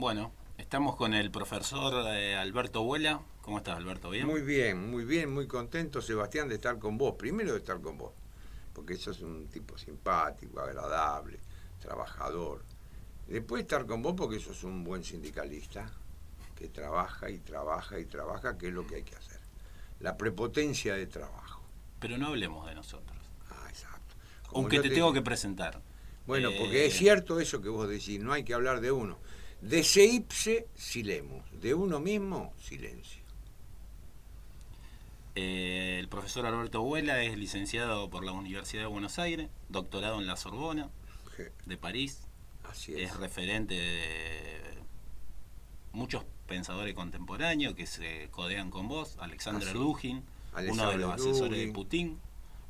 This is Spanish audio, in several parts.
Bueno, estamos con el profesor Alberto Huela. ¿Cómo estás, Alberto? ¿Bien? Muy bien, muy contento, Sebastián, de estar con vos. Primero de estar con vos, porque sos un tipo simpático, agradable, trabajador. Después de estar con vos porque sos un buen sindicalista que trabaja y trabaja y trabaja, que es lo que hay que hacer. La prepotencia de trabajo. Pero no hablemos de nosotros. Ah, exacto. Como Aunque yo te te... tengo que presentar. Bueno, porque es Eh, cierto eso que vos decís, no hay que hablar de uno. De se ipse silemus, de uno mismo, silencio. el profesor Alberto Huela es licenciado por la Universidad de Buenos Aires, doctorado en la Sorbona de París. Así Es es. referente de muchos pensadores contemporáneos que se codean con vos. Alexander Así. Dugin, uno de los Alexander asesores de Dugin. Putin,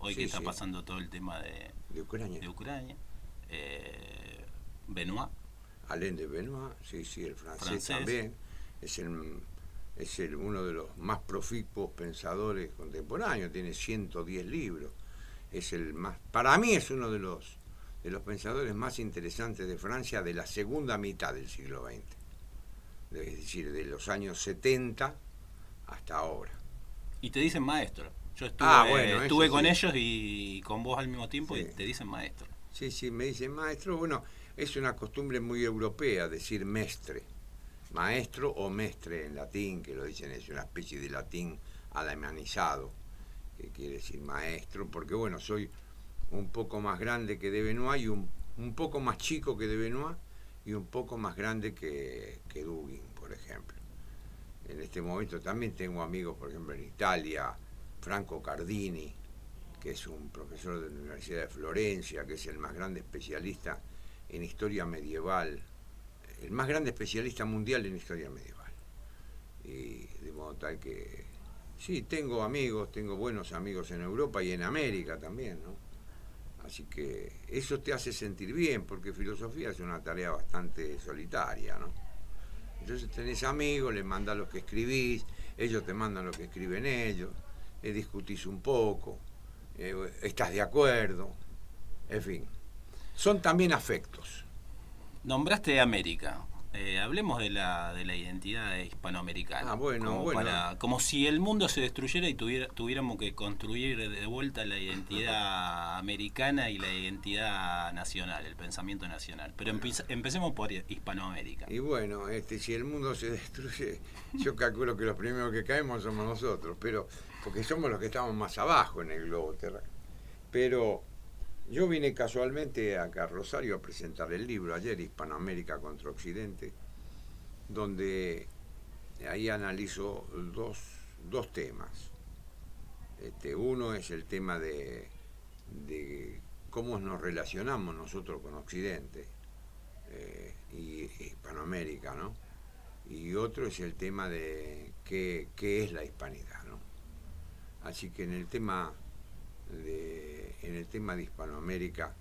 hoy que Sí, está sí. pasando todo el tema De Ucrania. de Ucrania. Eh, Benoit, Alain de Benoit, sí, sí, el francés francés. también. Es uno de los más proficuos pensadores contemporáneos, tiene 110 libros. Es el más, para mí es uno de los pensadores más interesantes de Francia de la segunda mitad del siglo XX. Es decir, de los años 70 hasta ahora. Y te dicen maestro. Yo Ah, estuve, bueno, eso estuve con sí. ellos y con vos al mismo tiempo y Sí, te dicen maestro. sí, sí, me dice maestro. Bueno, es una costumbre muy europea decir mestre. Maestro o mestre en latín, que lo dicen, es una especie de latín alemanizado, que quiere decir maestro, porque bueno, soy un poco más grande que de Benoit y un poco más chico que de Benoit y un poco más grande que Dugin, por ejemplo. En este momento también tengo amigos, por ejemplo, en Italia, Franco Cardini, que es un profesor de la Universidad de Florencia, que es el más grande especialista en historia medieval, el más grande especialista mundial en historia medieval. Y de modo tal que sí, tengo amigos, tengo buenos amigos en Europa y en América también, ¿no? Así que eso te hace sentir bien, porque filosofía es una tarea bastante solitaria, ¿no? Entonces tenés amigos, les mandás lo que escribís, ellos te mandan lo que escriben ellos, discutís un poco, estás de acuerdo, en fin. Son también afectos. Nombraste América. Hablemos de la identidad Ah, hispanoamericana. bueno, bueno. Como si el mundo se destruyera y tuviéramos que construir de vuelta la identidad americana y la identidad nacional, el pensamiento nacional. Pero Bueno, empecemos por Hispanoamérica. y bueno, si el mundo se destruye, yo calculo que los primeros que caemos somos nosotros, pero porque somos los que estamos más abajo en el globo terráqueo. Pero yo vine casualmente acá a Rosario a presentar el libro ayer, Hispanoamérica contra Occidente, donde ahí analizo dos temas. Uno es el tema de cómo nos relacionamos nosotros con Occidente y Hispanoamérica, ¿no? Y otro es el tema de qué es la hispanidad, ¿no? Así que en el tema de Hispanoamérica,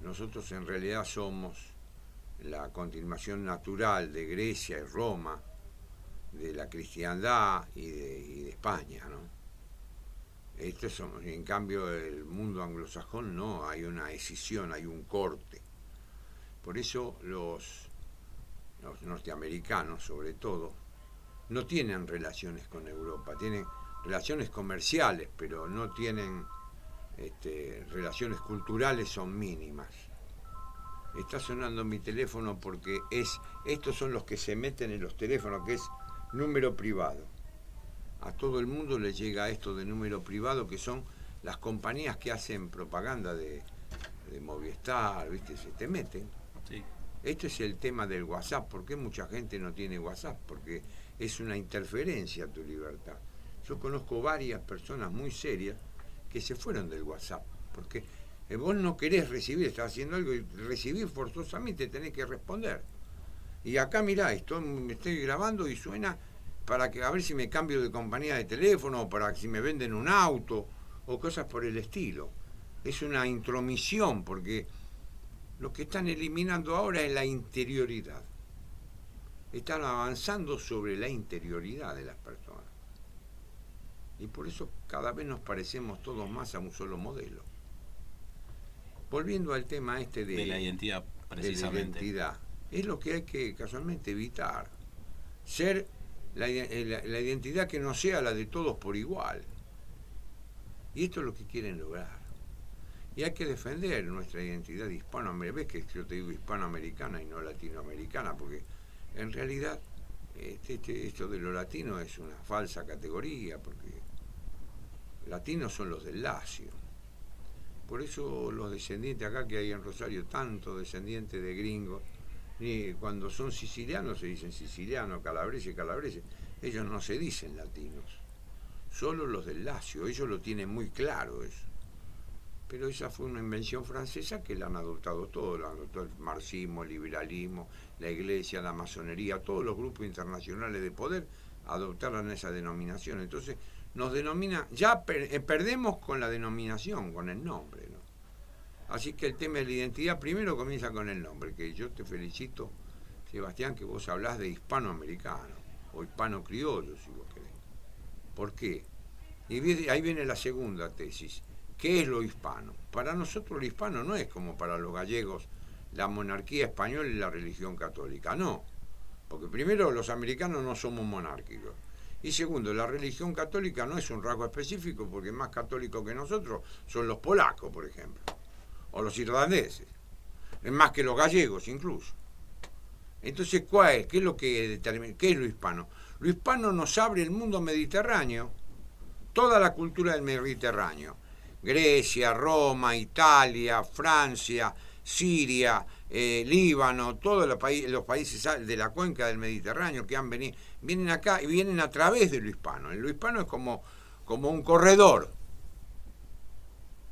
nosotros en realidad somos la continuación natural de Grecia y Roma, de la cristiandad y de España, ¿no? En cambio, el mundo anglosajón no, hay una escisión, hay un corte. Por eso los norteamericanos, sobre todo, no tienen relaciones con Europa, tienen relaciones comerciales, pero no tienen relaciones culturales, son mínimas. Está sonando mi teléfono porque estos son los que se meten en los teléfonos, que es número privado. A todo el mundo le llega esto de número privado, que son las compañías que hacen propaganda de Movistar, ¿viste? Se te meten. Sí. Esto es el tema del WhatsApp. ¿Por qué mucha gente no tiene WhatsApp? Porque es una interferencia a tu libertad. Yo conozco varias personas muy serias que se fueron del WhatsApp, porque vos no querés recibir, estás haciendo algo y recibir forzosamente tenés que responder. Y acá mirá, me estoy grabando y suena para que a ver si me cambio de compañía de teléfono o para que si me venden un auto o cosas por el estilo. Es una intromisión porque lo que están eliminando ahora es la interioridad. Están avanzando sobre la interioridad de las personas. Y por eso cada vez nos parecemos todos más a un solo modelo. Volviendo al tema De la identidad, de la precisamente. identidad. es lo que hay que casualmente evitar. Ser la identidad que no sea la de todos por igual. Y esto es lo que quieren lograr. Y hay que defender nuestra identidad hispanoamericana. Ves que yo te digo hispanoamericana y no latinoamericana, porque en realidad esto de lo latino es una falsa categoría, porque latinos son los del Lacio. Por eso los descendientes acá que hay en Rosario, tantos descendientes de gringos, ni cuando son sicilianos se dicen sicilianos, calabreses, ellos no se dicen latinos, solo los del Lacio, ellos lo tienen muy claro eso. Pero esa fue una invención francesa que la han adoptado todos, la adoptó el marxismo, el liberalismo, la iglesia, la masonería, todos los grupos internacionales de poder adoptaron esa denominación. Entonces nos denomina, ya perdemos con la denominación, con el nombre, ¿no? Así que el tema de la identidad primero comienza con el nombre, que yo te felicito, Sebastián, que vos hablás de hispanoamericano, o hispano-criollo, si vos querés. ¿Por qué? Y ahí viene la segunda tesis. ¿Qué es lo hispano? Para nosotros lo hispano no es como para los gallegos la monarquía española y la religión católica, no. Porque primero, los americanos no somos monárquicos. Y segundo, la religión católica no es un rasgo específico, porque más católicos que nosotros son los polacos, por ejemplo, o los irlandeses. Es más que los gallegos incluso. Entonces, ¿cuál es? ¿Qué es lo que determina? ¿Qué es lo hispano? Lo hispano nos abre el mundo mediterráneo, toda la cultura del Mediterráneo. Grecia, Roma, Italia, Francia, Siria, Líbano, todos los países de la cuenca del Mediterráneo que han venido, vienen acá y vienen a través de lo hispano. Lo hispano es como un corredor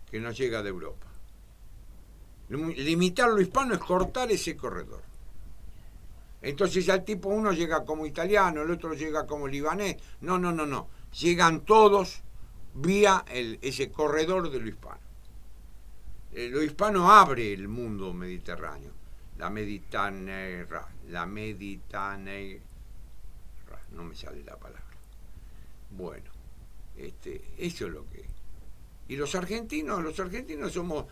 que nos llega de Europa. Limitar lo hispano es cortar ese corredor. Entonces al tipo uno llega como italiano, el otro llega como libanés. No. Llegan todos vía ese corredor de lo hispano. Lo hispano abre el mundo mediterráneo. La Mediterránea, no me sale la palabra. Bueno, eso es lo que es. Y los argentinos somos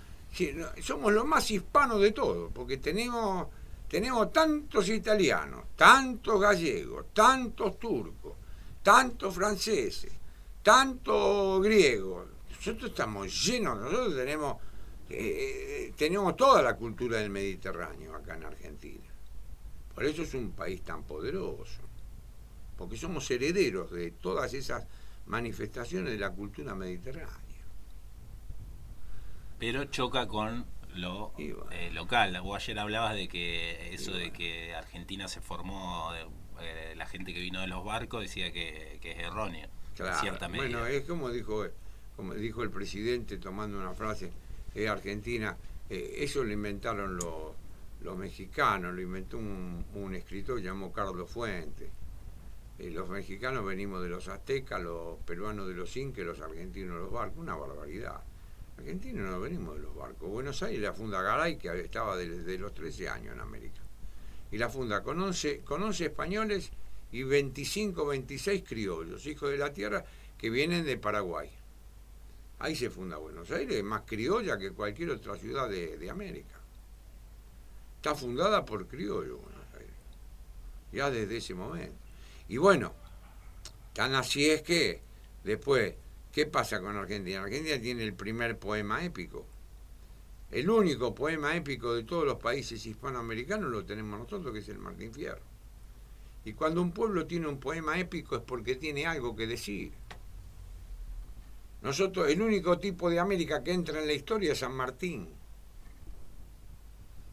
los más hispanos de todos, porque tenemos tantos italianos, tantos gallegos, tantos turcos, tantos franceses, tanto griego. Nosotros estamos llenos, nosotros tenemos toda la cultura del Mediterráneo acá en Argentina. Por eso es un país tan poderoso, porque somos herederos de todas esas manifestaciones de la cultura mediterránea. Pero choca con lo local. Vos ayer hablabas de que de que Argentina se formó, la gente que vino de los barcos decía que es erróneo. Claro, cierta medida. Bueno, es como dijo el presidente tomando una frase, Argentina, eso lo inventaron los mexicanos, lo inventó un escritor llamado Carlos Fuentes. Los mexicanos venimos de los aztecas, los peruanos de los incas, los argentinos de los barcos, una barbaridad. Argentinos no venimos de los barcos. Buenos Aires la funda Garay, que estaba desde los 13 años en América. Y la funda con 11 españoles y 25, 26 criollos, hijos de la tierra, que vienen de Paraguay. Ahí se funda Buenos Aires, más criolla que cualquier otra ciudad de América. Está fundada por criollos Buenos Aires, ya desde ese momento. Y bueno, tan así es que después, ¿qué pasa con Argentina? Argentina tiene el primer poema épico. El único poema épico de todos los países hispanoamericanos lo tenemos nosotros, que es el Martín Fierro. Y cuando un pueblo tiene un poema épico es porque tiene algo que decir. Nosotros, el único tipo de América que entra en la historia es San Martín.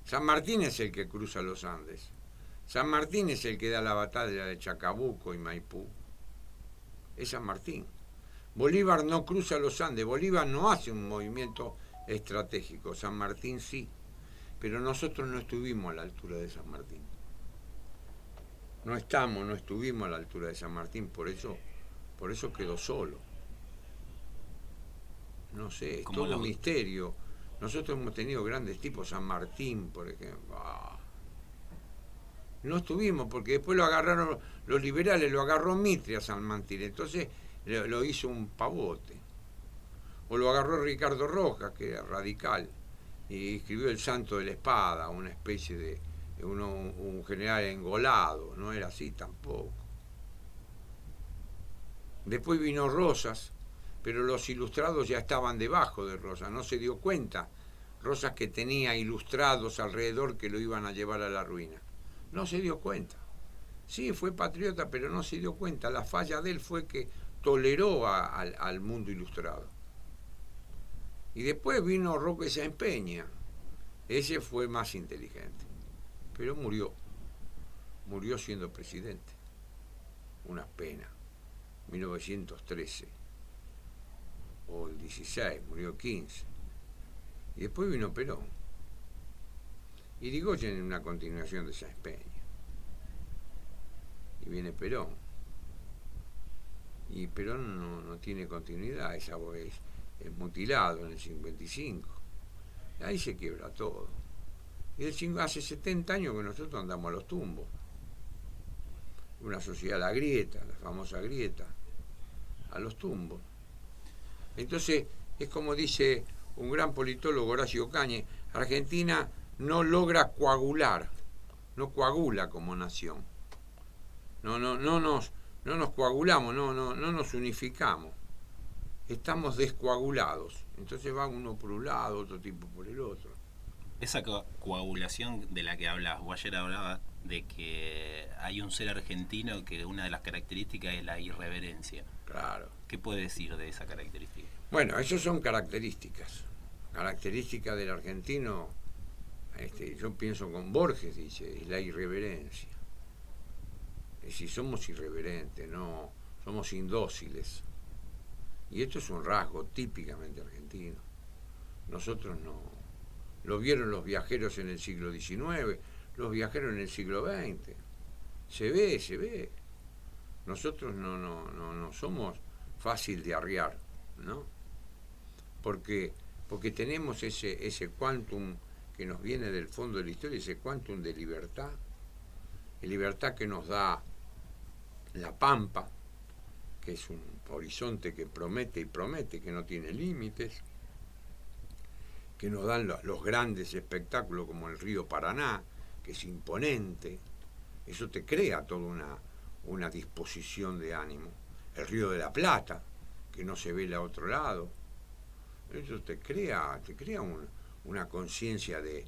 San Martín es el que cruza los Andes. San Martín es el que da la batalla de Chacabuco y Maipú. Es San Martín. Bolívar no cruza los Andes, Bolívar no hace un movimiento estratégico, San Martín sí, pero nosotros no estuvimos a la altura de San Martín. No estuvimos a la altura de San Martín, por eso quedó solo. No sé, es todo un misterio. Nosotros hemos tenido grandes tipos, San Martín, por ejemplo. No estuvimos, porque después lo agarraron los liberales, lo agarró Mitre a San Martín, entonces lo hizo un pavote. O lo agarró Ricardo Rojas, que era radical, y escribió El Santo de la Espada, una especie de un general engolado, no era así tampoco. Después vino Rosas, pero los ilustrados ya estaban debajo de Rosas, no se dio cuenta. Rosas, que tenía ilustrados alrededor que lo iban a llevar a la ruina. No se dio cuenta. Sí, fue patriota, pero no se dio cuenta. La falla de él fue que toleró al mundo ilustrado. Y después vino Roque Sáenz Peña. Ese fue más inteligente. Pero murió. Murió siendo presidente. Una pena. 1913. O el 16, murió 15. Y después vino Perón. Y Irigoyen en una continuación de Sáenz Peña. Y viene Perón. Y Perón no tiene continuidad, es mutilado en el 55. Y ahí se quiebra todo. Y hace 70 años que nosotros andamos a los tumbos. Una sociedad, la grieta, la famosa grieta, a los tumbos. Entonces, es como dice un gran politólogo, Horacio Cañe, Argentina no logra coagular, no coagula como nación. No nos coagulamos, no nos unificamos. Estamos descoagulados. Entonces va uno por un lado, otro tipo por el otro. Esa coagulación de la que hablabas, vos ayer hablabas de que hay un ser argentino que una de las características es la irreverencia. Claro. ¿Qué puede decir de esa característica? Bueno, esas son características. Características del argentino, yo pienso con Borges, dice, es la irreverencia. Es decir, somos irreverentes, no somos indóciles. Y esto es un rasgo típicamente argentino. Nosotros no. Lo vieron los viajeros en el siglo XIX, los viajeros en el siglo XX. Se ve. Nosotros no somos fácil de arriar, ¿no? Porque tenemos ese quantum que nos viene del fondo de la historia, ese quantum de libertad que nos da la Pampa, que es un horizonte que promete y promete, que no tiene límites, que nos dan los grandes espectáculos como el río Paraná, que es imponente. Eso te crea toda una disposición de ánimo. El río de la Plata, que no se ve al otro lado. Eso te crea una conciencia de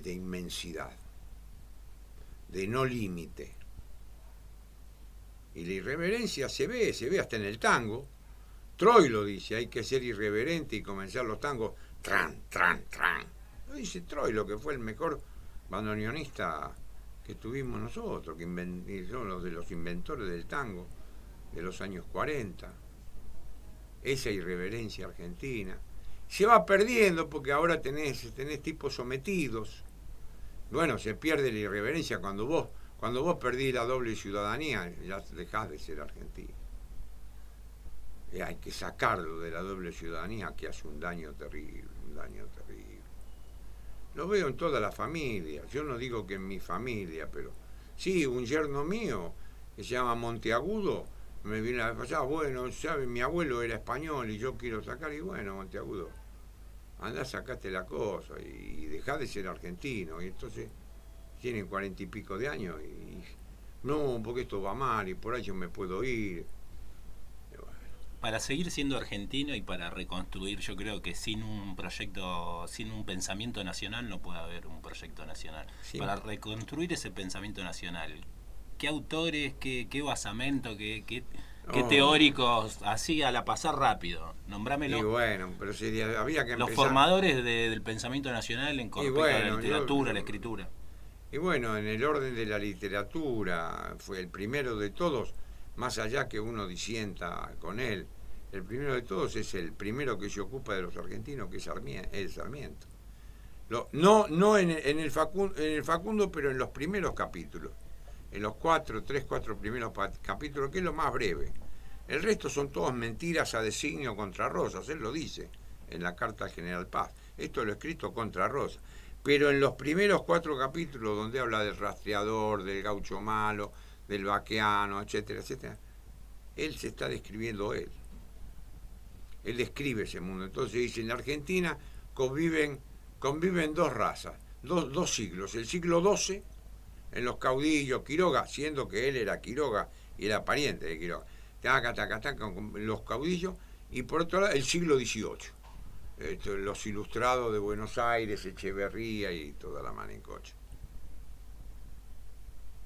inmensidad, de no límite. Y la irreverencia se ve hasta en el tango. Troilo dice, hay que ser irreverente y comenzar los tangos tran. Lo dice Troilo, que fue el mejor bandoneonista que tuvimos nosotros, que son los de los inventores del tango de los años 40. Esa irreverencia argentina se va perdiendo porque ahora tenés tipos sometidos. Bueno, se pierde la irreverencia cuando vos perdís la doble ciudadanía, ya dejás de ser argentino. Y hay que sacarlo de la doble ciudadanía, que hace un daño terrible. Lo veo en toda la familia. Yo no digo que en mi familia, pero sí, un yerno mío que se llama Monteagudo, me viene a pasar, bueno, ¿sabe? Mi abuelo era español y yo quiero sacar, y bueno, Monteagudo, andá, sacate la cosa y dejá de ser argentino. Y entonces tienen 40 y pico de años y no, porque esto va mal y por ahí yo me puedo ir. Para seguir siendo argentino y para reconstruir, yo creo que sin un proyecto, sin un pensamiento nacional no puede haber un proyecto nacional. Sí. Para reconstruir ese pensamiento nacional, ¿qué autores, qué basamento, qué teóricos, así a la pasar rápido? Nombrámelo. Y bueno, pero si había que empezar. Los formadores del pensamiento nacional en respecto a la literatura, la escritura. Y bueno, en el orden de la literatura, fue el primero de todos, más allá que uno disienta con él, el primero de todos es el primero que se ocupa de los argentinos, que es Sarmiento. No en el Facundo, pero en los primeros capítulos, en los 4 primeros capítulos, que es lo más breve. El resto son todas mentiras a designio contra Rosas, él lo dice en la carta al general Paz. Esto lo he escrito contra Rosas. Pero en los primeros 4 capítulos, donde habla del rastreador, del gaucho malo, del vaqueano, etcétera, él se está describiendo él. Él describe ese mundo. Entonces dice, en la Argentina conviven 2 razas, dos siglos. El siglo XII, en los caudillos, Quiroga, siendo que él era Quiroga y era pariente de Quiroga, con los caudillos, y por otro lado el siglo XVIII, los ilustrados de Buenos Aires, Echeverría y toda la mano en coche.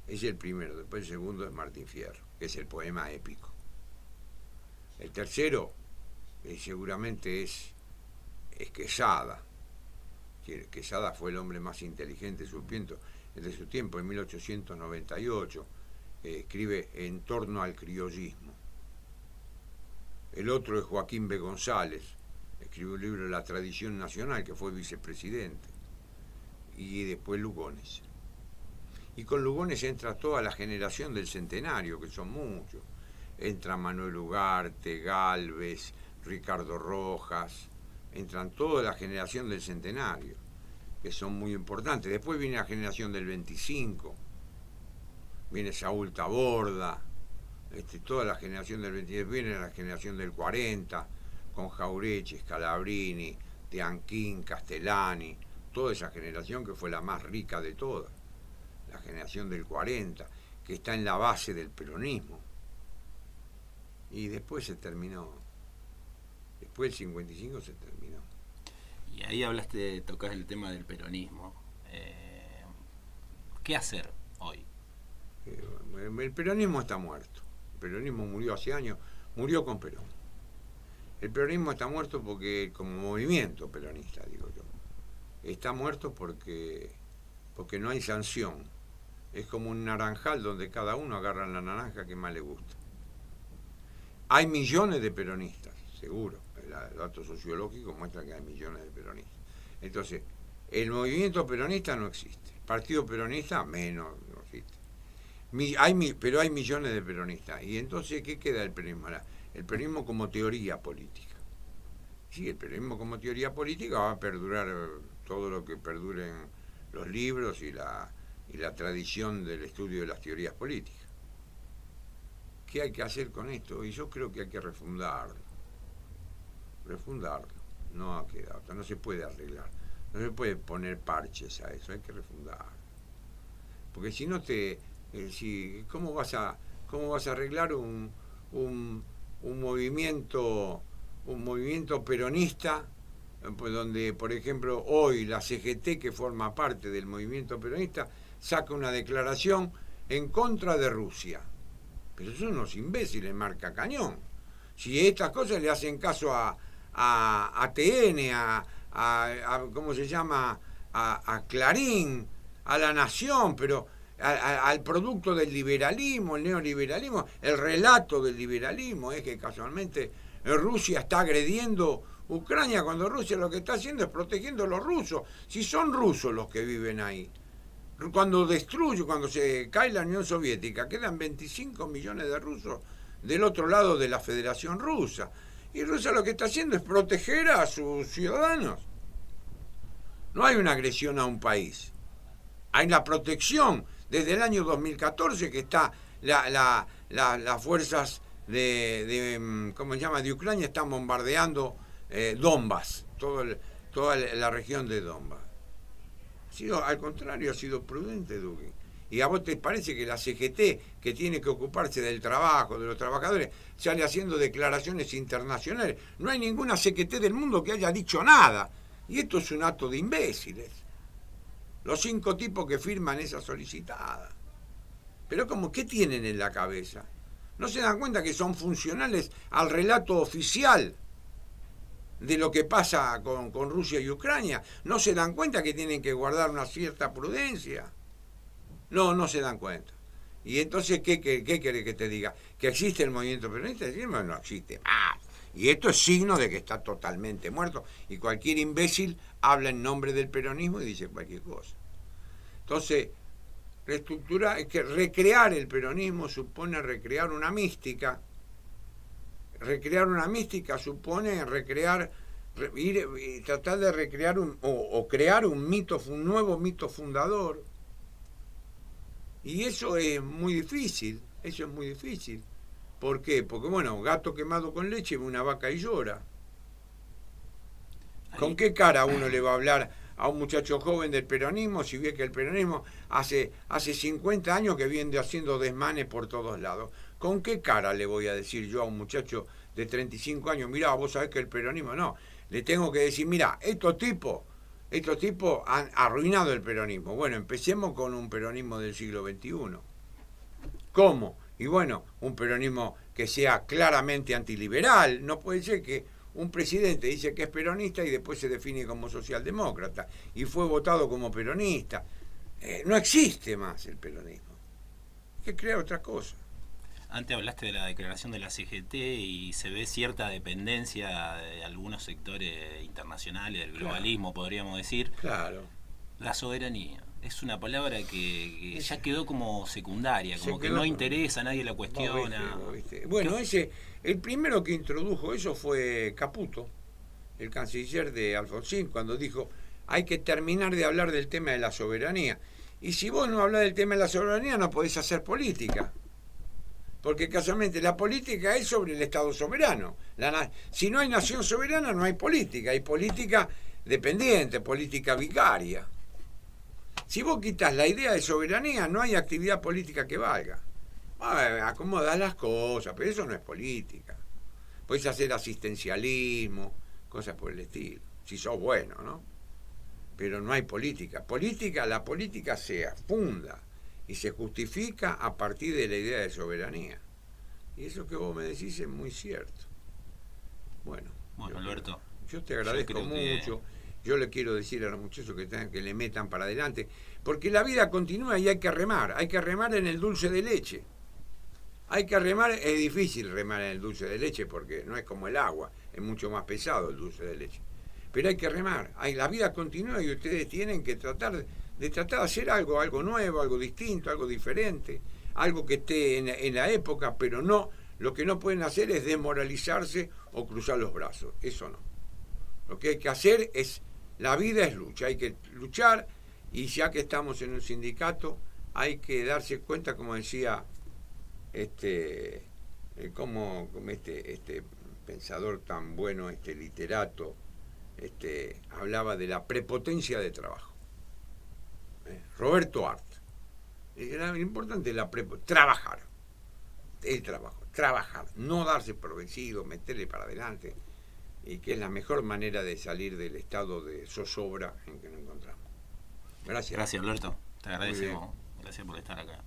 Es el primero, después el segundo es Martín Fierro, que es el poema épico. El tercero seguramente es Quesada. Quesada fue el hombre más inteligente de su tiempo, en 1898, escribe En torno al criollismo. El otro es Joaquín B. González, escribió un libro de La tradición nacional, que fue vicepresidente. Y después Lugones. Y con Lugones entra toda la generación del centenario, que son muchos. Entra Manuel Ugarte, Gálvez, Ricardo Rojas, entran toda la generación del centenario, que son muy importantes. Después viene la generación del 25, viene Saúl Taborda, toda la generación del 23, viene la generación del 40, con Jaureche, Scalabrini, Teanquín, Castellani, toda esa generación que fue la más rica de todas, la generación del 40, que está en la base del peronismo. Y después se terminó, después del 55 se terminó. Y ahí tocás el tema del peronismo. ¿Qué hacer hoy? El peronismo está muerto. El peronismo murió hace años, murió con Perón. El peronismo está muerto porque, como movimiento peronista, digo yo, está muerto porque no hay sanción. Es como un naranjal donde cada uno agarra la naranja que más le gusta. Hay millones de peronistas, seguro. El dato sociológico muestra que hay millones de peronistas. Entonces, el movimiento peronista no existe. El partido peronista menos no existe. Pero hay millones de peronistas. Y entonces, ¿qué queda del peronismo? El peronismo como teoría política. Sí, el peronismo como teoría política va a perdurar todo lo que perduren los libros y la tradición del estudio de las teorías políticas. ¿Qué hay que hacer con esto? Y yo creo que hay que refundarlo. No ha quedado, no se puede arreglar. No se puede poner parches a eso, hay que refundarlo. Porque si no ¿cómo vas a arreglar un movimiento peronista, pues donde, por ejemplo, hoy la CGT, que forma parte del movimiento peronista, saca una declaración en contra de Rusia? Pero son unos imbéciles marca cañón. Si estas cosas le hacen caso a TN, ¿cómo se llama? A Clarín, a La Nación, pero al producto del liberalismo, el neoliberalismo, el relato del liberalismo es que casualmente Rusia está agrediendo Ucrania, cuando Rusia lo que está haciendo es protegiendo a los rusos. Si son rusos los que viven ahí. Cuando se cae la Unión Soviética, quedan 25 millones de rusos del otro lado de la Federación Rusa. Y Rusia lo que está haciendo es proteger a sus ciudadanos. No hay una agresión a un país. Hay la protección. Desde el año 2014 que está las fuerzas de Ucrania están bombardeando Donbass, toda la región de Donbass. Al contrario, ha sido prudente, Duque. ¿Y a vos te parece que la CGT, que tiene que ocuparse del trabajo, de los trabajadores, sale haciendo declaraciones internacionales? No hay ninguna CGT del mundo que haya dicho nada. Y esto es un acto de imbéciles. Los 5 tipos que firman esa solicitada. Pero ¿qué tienen en la cabeza? ¿No se dan cuenta que son funcionales al relato oficial de lo que pasa con Rusia y Ucrania? ¿No se dan cuenta que tienen que guardar una cierta prudencia? No se dan cuenta. Y entonces, ¿qué querés que te diga? ¿Que existe el movimiento peronista? No existe más. Y esto es signo de que está totalmente muerto. Y cualquier imbécil habla en nombre del peronismo y dice cualquier cosa. Entonces, recrear el peronismo supone recrear una mística. Recrear una mística supone tratar de recrear crear un nuevo mito fundador. Y eso es muy difícil. ¿Por qué? Porque, gato quemado con leche ve una vaca y llora. ¿Con qué cara uno le va a hablar a un muchacho joven del peronismo si ve que el peronismo hace 50 años que viene haciendo desmanes por todos lados? ¿Con qué cara le voy a decir yo a un muchacho de 35 años, mirá, vos sabés que el peronismo no? Le tengo que decir, mirá, estos tipos han arruinado el peronismo. Bueno, empecemos con un peronismo del siglo XXI. ¿Cómo? Y bueno, un peronismo que sea claramente antiliberal. No puede ser que un presidente dice que es peronista y después se define como socialdemócrata y fue votado como peronista. No existe más el peronismo. Hay que crear otra cosa. Antes hablaste de la declaración de la CGT y se ve cierta dependencia de algunos sectores internacionales, del globalismo, podríamos decir. Claro. La soberanía es una palabra que ya quedó como secundaria, como que no interesa, nadie la cuestiona. ¿Viste? Bueno, el primero que introdujo eso fue Caputo, el canciller de Alfonsín, cuando dijo, hay que terminar de hablar del tema de la soberanía. Y si vos no hablas del tema de la soberanía, no podés hacer política. Porque casualmente la política es sobre el Estado soberano. Si no hay nación soberana, no hay política. Hay política dependiente, política vicaria. Si vos quitas la idea de soberanía, no hay actividad política que valga. Acomodás las cosas, pero eso no es política. Podés hacer asistencialismo, cosas por el estilo. Si sos bueno, ¿no? Pero no hay política. La política se funda y se justifica a partir de la idea de soberanía. Y eso que vos me decís es muy cierto. Bueno, Alberto, yo te agradezco mucho. Yo le quiero decir a los muchachos que le metan para adelante, porque la vida continúa y hay que remar en el dulce de leche. Es difícil remar en el dulce de leche porque no es como el agua, es mucho más pesado el dulce de leche. Pero hay que remar, la vida continúa y ustedes tienen que tratar de hacer algo nuevo, algo distinto, algo diferente, algo que esté en la época, pero no, lo que no pueden hacer es desmoralizarse o cruzar los brazos, eso no. Lo que hay que hacer la vida es lucha, hay que luchar, y ya que estamos en un sindicato, hay que darse cuenta, como decía este pensador tan bueno, literato, hablaba de la prepotencia de trabajo. Roberto Art. Lo importante es trabajar. El trabajar, no darse por vencido, meterle para adelante, y que es la mejor manera de salir del estado de zozobra en que nos encontramos. Gracias. Gracias, Alberto. Te agradecemos. Gracias por estar acá.